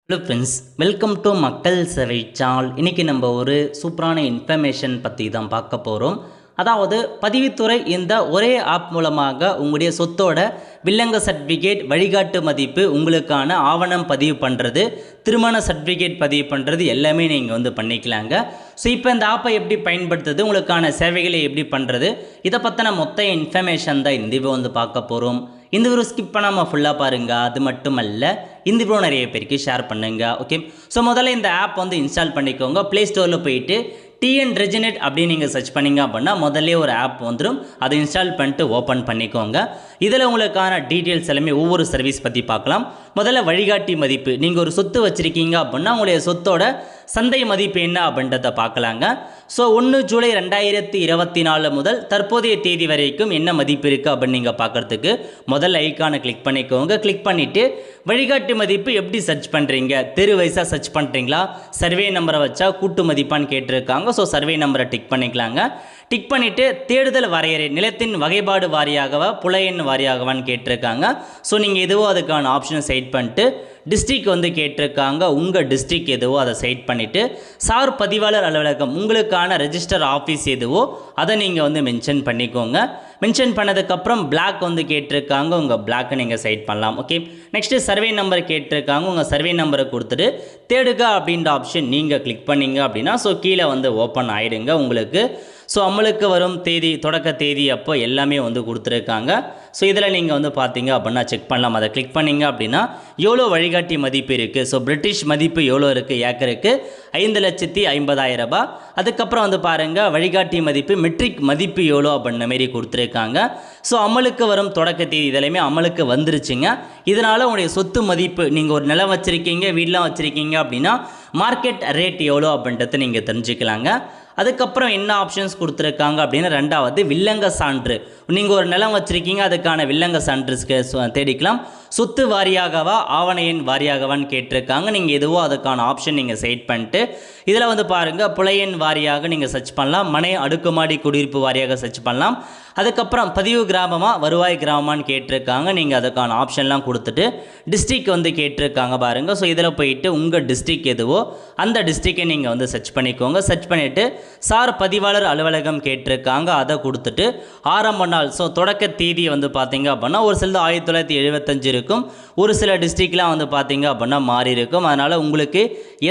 Hello friends, welcome to மக்கள் சேவை channel. இன்றைக்கி நம்ம ஒரு சூப்பரான இன்ஃபர்மேஷன் பற்றி தான் பார்க்க போகிறோம். அதாவது பதிவுத்துறை இந்த ஒரே ஆப் மூலமாக உங்களுடைய சொத்தோட வில்லங்க சர்டிஃபிகேட், வழிகாட்டு மதிப்பு, உங்களுக்கான ஆவணம் பதிவு பண்ணுறது, திருமண சர்டிஃபிகேட் பதிவு பண்ணுறது எல்லாமே நீங்கள் பண்ணிக்கலாங்க. ஸோ இப்போ இந்த ஆப்பை எப்படி பயன்படுத்துறது, உங்களுக்கான சேவைகளை எப்படி பண்ணுறது, இதை பற்றின மொத்த இன்ஃபர்மேஷன் தான் இந்த வீடியோ பார்க்க போகிறோம். இந்த வீடியோ ஸ்கிப் பண்ணாமல் ஃபுல்லாக பாருங்கள். அது மட்டும் அல்ல, இந்த வீடியோ நிறைய பேருக்கு ஷேர் பண்ணுங்கள். ஓகே, ஸோ முதல்ல இந்த ஆப் இன்ஸ்டால் பண்ணிக்கோங்க. ப்ளே ஸ்டோரில் போயிட்டு டிஎன் ரெஜினேட் அப்படின்னு நீங்கள் சர்ச் பண்ணிங்க அப்படின்னா முதல்ல ஒரு ஆப் வந்துடும். அதை இன்ஸ்டால் பண்ணிட்டு ஓப்பன் பண்ணிக்கோங்க. இதில் உங்களுக்கான டீட்டெயில்ஸ் எல்லாமே ஒவ்வொரு சர்வீஸ் பற்றி பார்க்கலாம். முதல்ல வழிகாட்டி மதிப்பு. நீங்கள் ஒரு சொத்து வச்சுருக்கீங்க அப்படின்னா உங்களுடைய சொத்தோட சந்தை மதிப்பு என்ன அப்படின்றத பார்க்கலாங்க. ஸோ 1 ஜூலை 2024 முதல் தற்போதைய தேதி வரைக்கும் என்ன மதிப்பு இருக்குது அப்படின்னு நீங்கள் பார்க்குறதுக்கு முதல் ஐக்கானை கிளிக் பண்ணிக்கோங்க. கிளிக் பண்ணிவிட்டு வழிகாட்டி மதிப்பு எப்படி சர்ச் பண்ணுறீங்க, தெரு வயசாக சர்ச் பண்ணுறீங்களா, சர்வே நம்பரை வச்சா கூட்டு மதிப்பான்னு கேட்டிருக்காங்க. ஸோ சர்வே நம்பரை டிக் பண்ணிக்கலாங்க. டிக் பண்ணிவிட்டு தேடுதல் வரையறை, நிலத்தின் வகைப்பாடு வாரியாகவா புலையன் வாரியாகவான்னு கேட்டிருக்காங்க. ஸோ நீங்கள் எதுவோ அதுக்கான ஆப்ஷனை செட் பண்ணிட்டு டிஸ்ட்ரிக் கேட்டிருக்காங்க. உங்கள் டிஸ்ட்ரிக் எதுவோ அதை செட் பண்ணிவிட்டு சார் பதிவாளர் அலுவலகம், உங்களுக்கான ரெஜிஸ்டர் ஆஃபீஸ் எதுவோ அதை நீங்கள் மென்ஷன் பண்ணிக்கோங்க. மென்ஷன் பண்ணதுக்கப்புறம் பிளாக் கேட்டிருக்காங்க. உங்கள் பிளாக்கை நீங்கள் செட் பண்ணலாம். ஓகே, நெக்ஸ்ட்டு சர்வே நம்பர் கேட்டிருக்காங்க. உங்கள் சர்வே நம்பரை கொடுத்துட்டு தேடுக அப்படின்ற ஆப்ஷன் நீங்கள் கிளிக் பண்ணிங்க அப்படின்னா ஸோ கீழே ஓப்பன் ஆகிடுங்க உங்களுக்கு. ஸோ அமலுக்கு வரும் தேதி, தொடக்க தேதி அப்போ எல்லாமே கொடுத்துருக்காங்க. ஸோ இதில் நீங்கள் பார்த்தீங்க அப்படின்னா செக் பண்ணலாம். அதை கிளிக் பண்ணிங்க அப்படின்னா எவ்வளோ வழிகாட்டி மதிப்பு இருக்குது. ஸோ பிரிட்டிஷ் மதிப்பு எவ்வளோ இருக்குது, ஏக்கருக்கு 5,50,000 ரூபாய். அதுக்கப்புறம் பாருங்கள் வழிகாட்டி மதிப்பு, மெட்ரிக் மதிப்பு எவ்வளோ அப்படின்ற மாரி கொடுத்துருக்காங்க. ஸோ அமலுக்கு வரும் தொடக்க தேதி இதெல்லாமே அமலுக்கு வந்துருச்சுங்க. இதனால் உங்களுடைய சொத்து மதிப்பு, நீங்கள் ஒரு நிலம் வச்சுருக்கீங்க, வீடெலாம் வச்சுருக்கீங்க அப்படின்னா மார்க்கெட் ரேட் எவ்வளோ அப்படின்றத நீங்கள் தெரிஞ்சுக்கலாங்க. அதுக்கப்புறம் என்ன ஆப்ஷன்ஸ் கொடுத்துருக்காங்க அப்படின்னா, ரெண்டாவது வில்லங்க சான்று. நீங்கள் ஒரு நிலம் வச்சுருக்கீங்க, அதுக்கான வில்லங்க சான்றுக்கு தேடிக்கலாம். சொத்து வாரியாகவா ஆவண எண் வாரியாகவான்னு கேட்டிருக்காங்க. நீங்கள் எதுவோ அதுக்கான ஆப்ஷன் நீங்கள் செட் பண்ணிட்டு இதில் பாருங்கள் புலையன் வாரியாக நீங்கள் சர்ச் பண்ணலாம். மனை அடுக்குமாடி குடியிருப்பு வாரியாக சர்ச் பண்ணலாம். அதுக்கப்புறம் பதிவு கிராமமாக வருவாய் கிராமமானு கேட்டிருக்காங்க. நீங்கள் அதுக்கான ஆப்ஷன்லாம் கொடுத்துட்டு டிஸ்ட்ரிக் கேட்டிருக்காங்க பாருங்கள். ஸோ இதில் போயிட்டு உங்கள் டிஸ்ட்ரிக் எதுவோ அந்த டிஸ்ட்ரிக்கை நீங்கள் சர்ச் பண்ணிக்கோங்க. சர்ச் பண்ணிவிட்டு சார் பதிவாளர் அலுவலகம் கேட்டிருக்காங்க. அதை கொடுத்துட்டு ஆரம்ப நாள், ஸோ தொடக்க தேதி பார்த்தீங்க அப்படின்னா ஒரு சில 1975 இருக்கும், ஒரு சில டிஸ்ட்ரிக்ட்லாம் பார்த்தீங்க அப்படின்னா மாறி இருக்கும். அதனால் உங்களுக்கு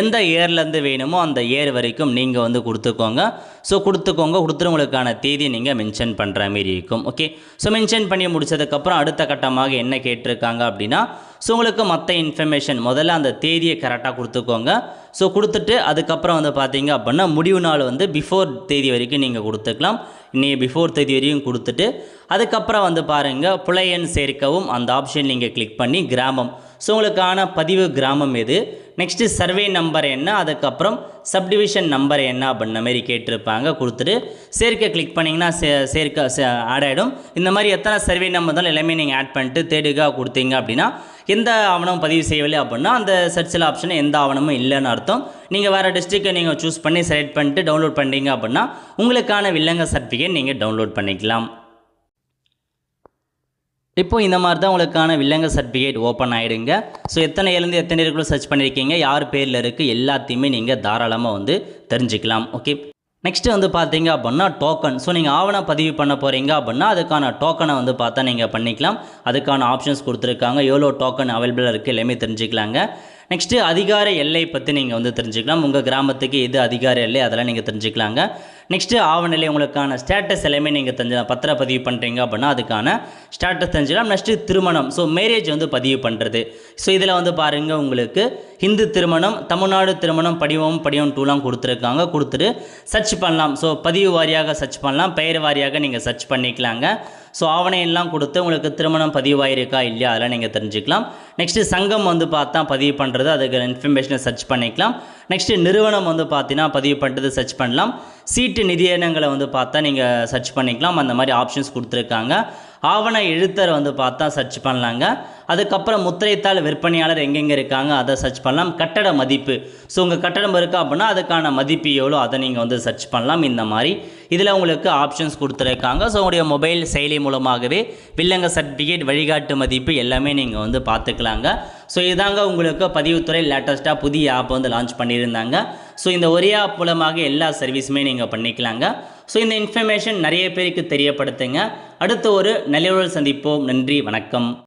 எந்த இயர்லேருந்து வேணுமோ அந்த இயர் வரைக்கும் நீங்கள் கொடுத்துக்கோங்க. ஸோ கொடுத்துட்டு உங்களுக்கான தேதியை நீங்கள் மென்ஷன் பண்ணுற மாரி இருக்கும். ஓகே, ஸோ மென்ஷன் பண்ணி முடிச்சதுக்கப்புறம் அடுத்த கட்டமாக என்ன கேட்டிருக்காங்க அப்படின்னா, ஸோ உங்களுக்கு மற்ற இன்ஃபர்மேஷன் முதல்ல அந்த தேதியை கரெக்டாக கொடுத்துக்கோங்க. ஸோ கொடுத்துட்டு அதுக்கப்புறம் பார்த்தீங்க அப்படின்னா முடிவு நாள் பிஃபோர் தேதி வரைக்கும் நீங்கள் கொடுத்துக்கலாம். இன்னைக்கு பிஃபோர் தேதி வரையும் கொடுத்துட்டு அதுக்கப்புறம் பாருங்கள் புலையன் சேர்க்கவும் அந்த ஆப்ஷன் நீங்கள் கிளிக் பண்ணி கிராமம், ஸோ உங்களுக்கான பதிவு கிராமம் எது, நெக்ஸ்ட்டு சர்வே நம்பர் என்ன, அதுக்கப்புறம் சப்டிவிஷன் நம்பர் என்ன அப்படின்ன மாரி கேட்டிருப்பாங்க. கொடுத்துட்டு சேர்க்க கிளிக் பண்ணிங்கன்னா சேர்க்க ஆட் ஆகிடும். இந்த மாதிரி எத்தனை சர்வே நம்பர் தான் எல்லாமே நீங்கள் ஆட் பண்ணிட்டு தேடுக கொடுத்தீங்க அப்படின்னா எந்த ஆவணம் பதிவு செய்யவில்லை அப்படின்னா அந்த சர்ச்சில் ஆப்ஷன் எந்த ஆவணமும் இல்லைன்னு அர்த்தம். நீங்கள் வேறு டிஸ்ட்ரிக்டை நீங்கள் சூஸ் பண்ணி செலக்ட் பண்ணிட்டு டவுன்லோட் பண்ணிட்டீங்க அப்படின்னா உங்களுக்கான வில்லங்க சர்டிஃபிகேட் நீங்கள் டவுன்லோட் பண்ணிக்கலாம். இப்போ இந்த மாதிரி தான் உங்களுக்கான வில்லங்க சர்டிஃபிகேட் ஓப்பன் ஆகிடுங்க. ஸோ எத்தனை இருந்து எத்தனை இருக்குள்ள சர்ச் பண்ணியிருக்கீங்க, யார் பேரில் இருக்குது, எல்லாத்தையுமே நீங்கள் தாராளமாக தெரிஞ்சுக்கலாம். ஓகே, நெக்ஸ்ட்டு பார்த்தீங்க அப்படின்னா டோக்கன். ஸோ நீங்கள் ஆவணம் பதிவு பண்ண போகிறீங்க அப்படின்னா அதுக்கான டோக்கனை பார்த்தா நீங்கள் பண்ணிக்கலாம். அதுக்கான ஆப்ஷன்ஸ் கொடுத்துருக்காங்க. எவ்வளோ டோக்கன் அவைலபிளாக இருக்குது எல்லாமே தெரிஞ்சுக்கலாங்க. நெக்ஸ்ட்டு அதிகார எல்லை பற்றி நீங்கள் தெரிஞ்சுக்கலாம். உங்கள் கிராமத்துக்கு எது அதிகார எல்லை அதெல்லாம் நீங்கள் தெரிஞ்சுக்கலாங்க. நெக்ஸ்ட்டு ஆவணநிலை, உங்களுக்கான ஸ்டேட்டஸ் எல்லாமே நீங்கள் தெரிஞ்சுக்கலாம். பத்திரப்பதிவு பண்ணுறீங்க அப்படின்னா அதுக்கான ஸ்டேட்டஸ் தெரிஞ்சுக்கலாம். நெக்ஸ்ட்டு திருமணம், ஸோ மேரேஜ் பதிவு பண்ணுறது. ஸோ இதில் பாருங்கள் உங்களுக்கு ஹிந்து திருமணம், தமிழ்நாடு திருமணம் படிவம் 2லாம் கொடுத்துருக்காங்க. கொடுத்துட்டு சர்ச் பண்ணலாம். ஸோ பதிவு வாரியாக சர்ச் பண்ணலாம், பெயர் வாரியாக நீங்கள் சர்ச் பண்ணிக்கலாங்க. ஸோ ஆவணம் எல்லாம் கொடுத்து உங்களுக்கு திருமணம் பதிவாயிருக்கா இல்லையா அதெல்லாம் நீங்கள் தெரிஞ்சுக்கலாம். நெக்ஸ்ட்டு சங்கம் பார்த்தா பதிவு பண்ணுறது, அதுக்கு இன்ஃபர்மேஷனை சர்ச் பண்ணிக்கலாம். நெக்ஸ்ட்டு நிறுவனம் பார்த்தீங்கன்னா பதிவு பண்ணுறது சர்ச் பண்ணலாம். சீட்டு நிதியனங்களை பார்த்தா நீங்கள் சர்ச் பண்ணிக்கலாம். அந்த மாதிரி ஆப்ஷன்ஸ் கொடுத்துருக்காங்க. ஆவண எழுத்தர் பார்த்தா சர்ச் பண்ணலாங்க. அதுக்கப்புறம் முத்திரைத்தாள் விற்பனையாளர் எங்கெங்கே இருக்காங்க அதை சர்ச் பண்ணலாம். கட்டட மதிப்பு, ஸோ உங்கள் கட்டடம் இருக்கா அப்படின்னா அதுக்கான மதிப்பு எவ்வளோ அதை நீங்கள் சர்ச் பண்ணலாம். இந்த மாதிரி இதில் உங்களுக்கு ஆப்ஷன்ஸ் கொடுத்துருக்காங்க. ஸோ உங்களுடைய மொபைல் செயலி மூலமாகவே வில்லங்க சர்டிஃபிகேட், வழிகாட்டு மதிப்பு எல்லாமே நீங்கள் பார்த்துக்கலாங்க. ஸோ இதாங்க உங்களுக்கு பதிவுத்துறை லேட்டஸ்ட்டாக புதிய ஆப் வந்து லான்ச் பண்ணியிருந்தாங்க. ஸோ இந்த ஒரே ஆப் மூலமாக எல்லா சர்வீஸுமே நீங்கள் பண்ணிக்கலாங்க. ஸோ இந்த இன்ஃபர்மேஷன் நிறைய பேருக்கு தெரியப்படுத்துங்க. அடுத்து ஒரு நல்ல சந்திப்போம். நன்றி, வணக்கம்.